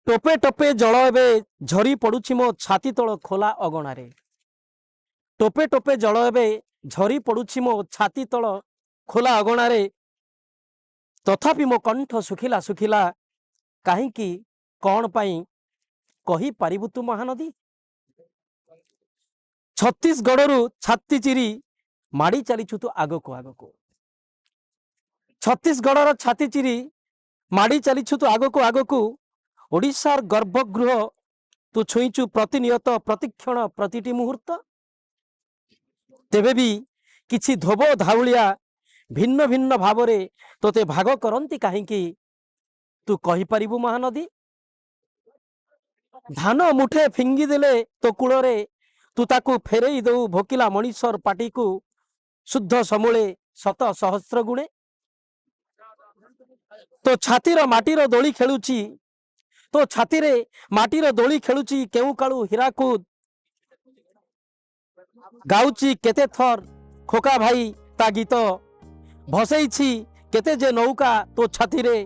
टोपे टोपे जल एबे झरी पड़ुछि मो छाती तल खोला अगणारे। टोपे टोपे जल एबे झरी पड़ुछि मो छाती तल खोला अगणारे। तथापि मो कंठ सुखिला सुखिला काहींकि कौन पाई कही पारिबु तू महानदी। छत्तीसगढ़ छाती चिरी माड़ी चलीछु तू आगको आगको। छत्तीसगढ़ छाती चिरी माड़ी चलीछु तू आगको आगको। ओडिशार गर्भगृह तू छुईचु प्रतिनियत प्रतिक्षण प्रतिटी मुहूर्त। तेबे भी किछि धोबो धाउलिया भिन्न भिन्न भावरे तोते भाग करंती काहींकि तू कही पारिबु महानदी। धान मुठे फिंगी देले तो कूଳରେ तू ताकू फेरई दऊ भोकिला मनीषर पाटी को शुद्ध समूले शत सहस्र गुणे। तो छातीर माटीर दोली खेलुची तो छातीरे माटीर दोली खेलुची केउ काळू हीराकुद गाउची केते थर खोका भाई ता गीत भसैछि केते जे नौका तो छातीरे